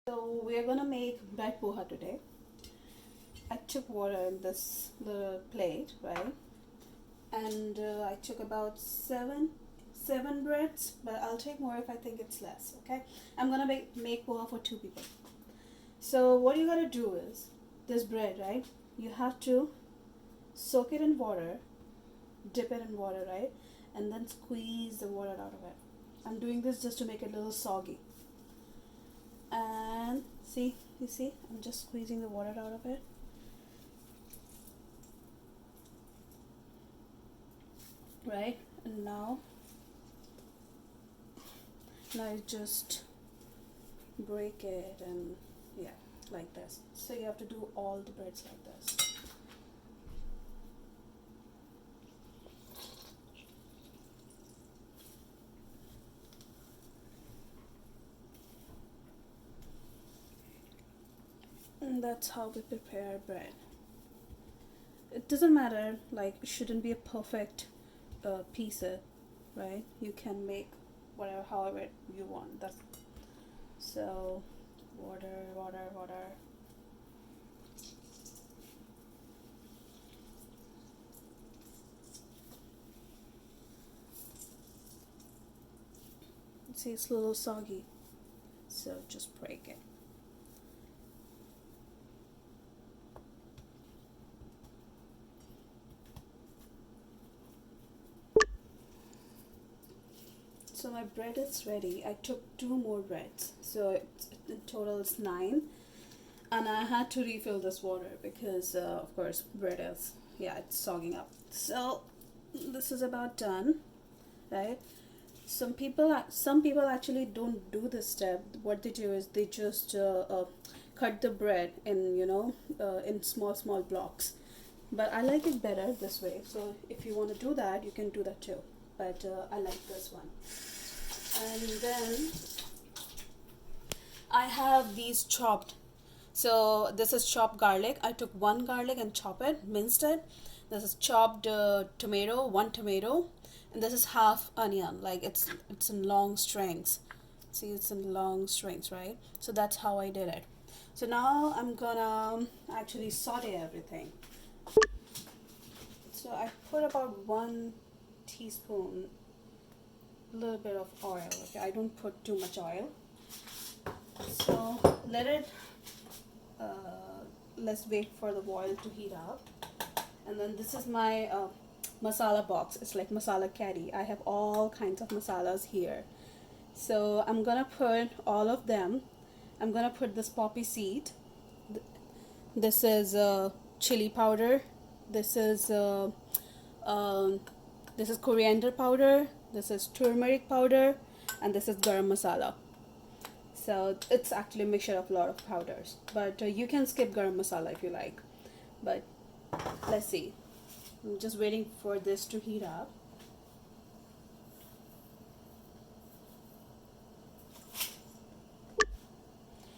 So we're gonna make bread poha today. I took water in this little plate, right? And I took about seven breads, but I'll take more if I think it's less. Okay, I'm gonna make poha for 2 people. So what you gotta do is this bread, right? You have to soak it in water, dip it in water, right? And then squeeze the water out of it. I'm doing this just to make it a little soggy. And you see, I'm just squeezing the water out of it. Right? And now you just break it and yeah, like this. So you have to do all the breads like this. And that's how we prepare bread. It doesn't matter, like it shouldn't be a perfect pizza, right? You can make whatever, however you want. That's so water. See, it's a little soggy, so just break it. So my bread is ready. I took 2 more breads, so in total it's 9, and I had to refill this water because of course bread is, yeah, it's sogging up. So this is about done, right? Some people actually don't do this step. What they do is they just cut the bread in, in small blocks, but I like it better this way. So if you want to do that, you can do that too, but I like this one. And then I have these chopped. So this is chopped garlic. I took 1 garlic and chop it, minced it. This is chopped tomato, 1 tomato, and this is half onion. Like it's in long strings. See, it's in long strings, right? So that's how I did it. So now I'm gonna actually saute everything. So I put about 1 teaspoon, a little bit of oil. Okay, I don't put too much oil. So let's wait for the oil to heat up. And then this is my masala box. It's like masala caddy. I have all kinds of masalas here. So I'm gonna put all of them. I'm gonna put this poppy seed. This is chili powder. This is coriander powder. This is turmeric powder, and this is garam masala. So it's actually a mixture of a lot of powders, but you can skip garam masala if you like. But let's see. I'm just waiting for this to heat up.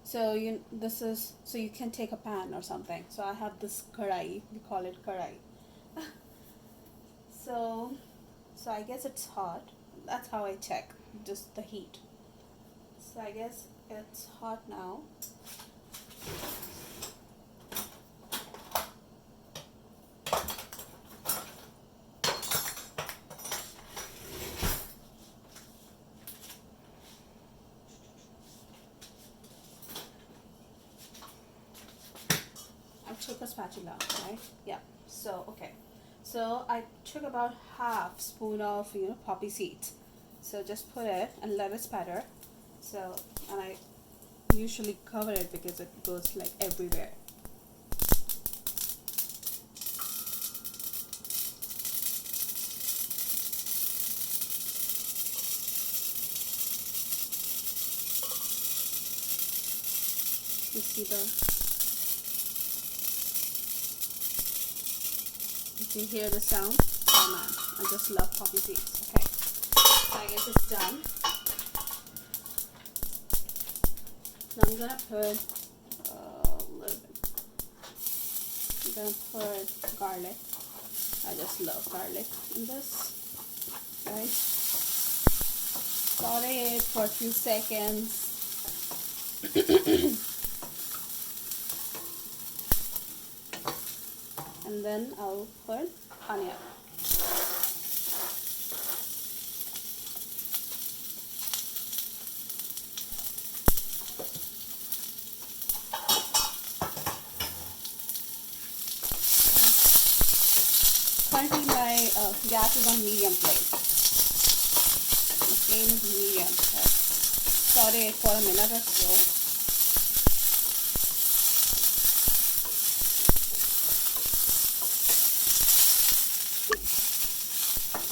So you can take a pan or something. So I have this karai. We call it karai. So I guess it's hot. That's how I check, just the heat. So I guess it's hot now. I took a spatula, right? Yeah. So okay. So I took about half spoon of poppy seeds. So just put it and let it spatter. So, and I usually cover it because it goes like everywhere. You see you hear the sound? Oh man, I just love poppy seeds. Okay, so I guess it's done. Now I'm gonna put a little bit. I'm gonna put garlic. I just love garlic in this. Right? Saute it for a few seconds. then I'll put onion. Currently my gas is on medium flame. The flame is medium. Saute it for a minute or so.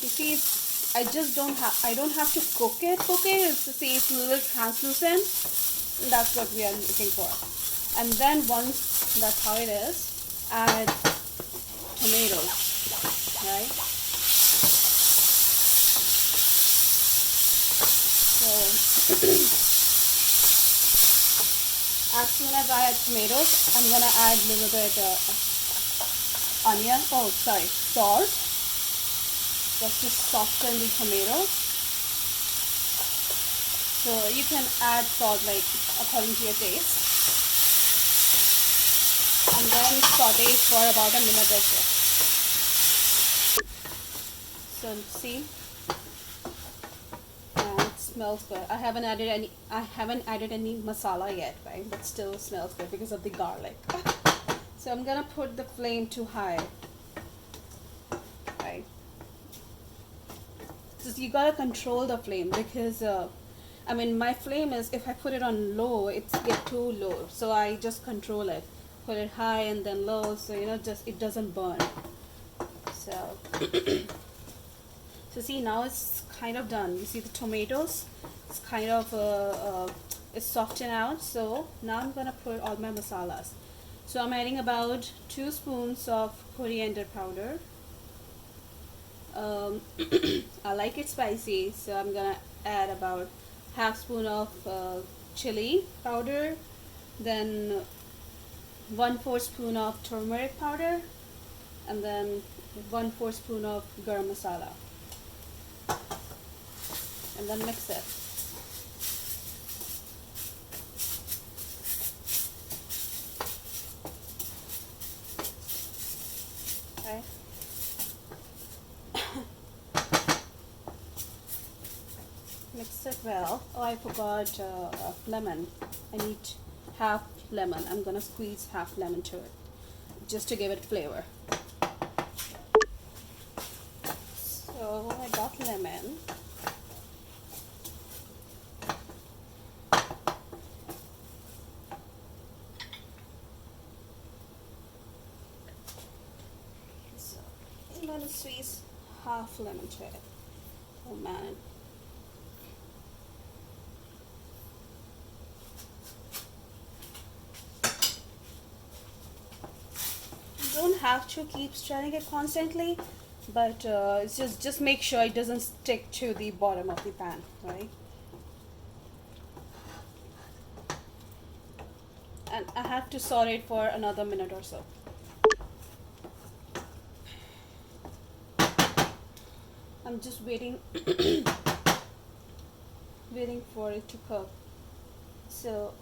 You see, I don't have to cook it. It's to see it's a little translucent. That's what we are looking for. And then once that's how it is, add tomatoes, right? So as soon as I add tomatoes, I'm gonna add a little bit salt, just to soften the tomatoes. So you can add salt like according to your taste, and then saute it for about a minute or so. So see, and it smells good. I haven't added any masala yet, right? But still smells good because of the garlic. So I'm gonna put the flame to high, right? So you gotta control the flame because my flame is, if I put it on low, it's get too low. So I just control it, put it high and then low, so just it doesn't burn. So so see, now it's kind of done. You see the tomatoes, it's kind of it's softened out. So now I'm gonna put all my masalas. So I'm adding about 2 spoons of coriander powder. I like it spicy, so I'm gonna add about half spoon of chili powder, then 1/4 spoon of turmeric powder, and then 1/4 spoon of garam masala, and then mix it. Okay. Mix it well. Oh, I forgot lemon. I need half lemon. I'm gonna squeeze half lemon to it just to give it flavor. So I got lemon. So I'm gonna squeeze half lemon to it. Oh man. Don't have to keep stirring it constantly, but it's just make sure it doesn't stick to the bottom of the pan, right? And I have to saute it for another minute or so. I'm just waiting waiting for it to cook. So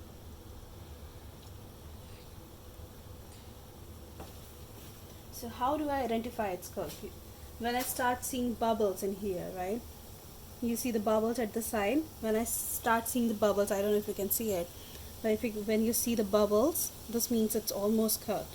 how do I identify it's cooked? When I start seeing bubbles in here, right? You see the bubbles at the side? When I start seeing the bubbles, I don't know if you can see it, but when you see the bubbles, this means it's almost cooked.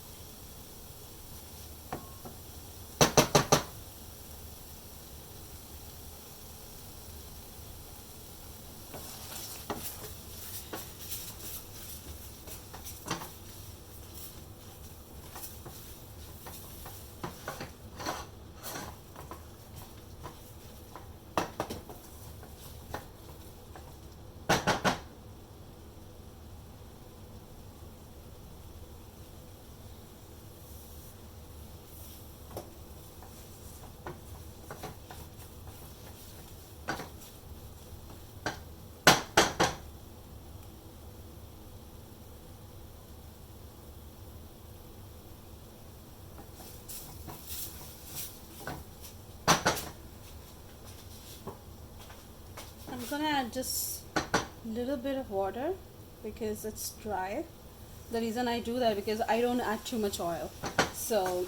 I'm gonna add just a little bit of water because it's dry. The reason I do that because I don't add too much oil. So,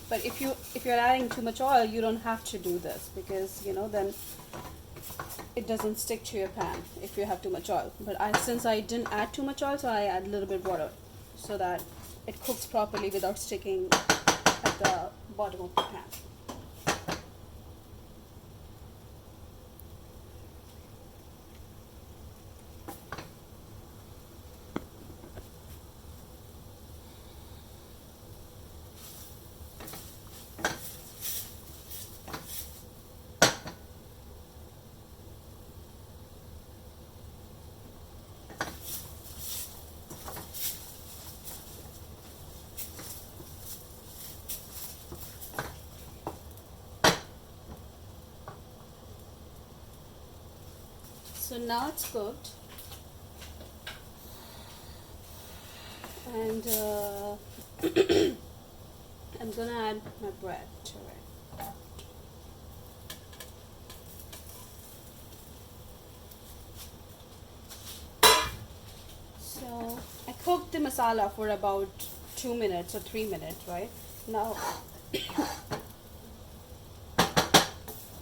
but if you're adding too much oil, you don't have to do this because then it doesn't stick to your pan if you have too much oil. But since I didn't add too much oil, so I add a little bit water so that it cooks properly without sticking at the bottom of the pan. So now it's cooked, and I'm gonna add my bread to it. So I cooked the masala for about 2 minutes or 3 minutes, right? Now,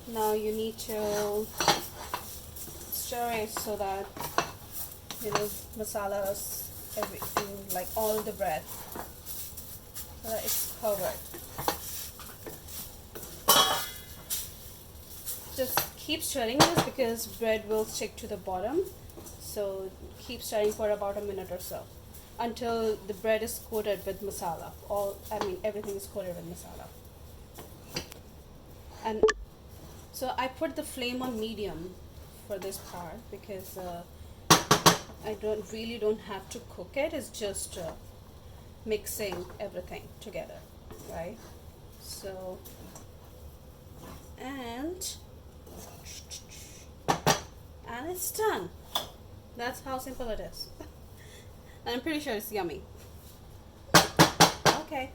now you need to stir it so that masalas, everything, like all the bread, so that it's covered. Just keep stirring this because bread will stick to the bottom. So keep stirring for about a minute or so until the bread is coated with masala. Everything is coated with masala. And so I put the flame on medium for this part because I don't have to cook it. It's just mixing everything together, right? So and it's done. That's how simple it is. And I'm pretty sure it's yummy. Okay.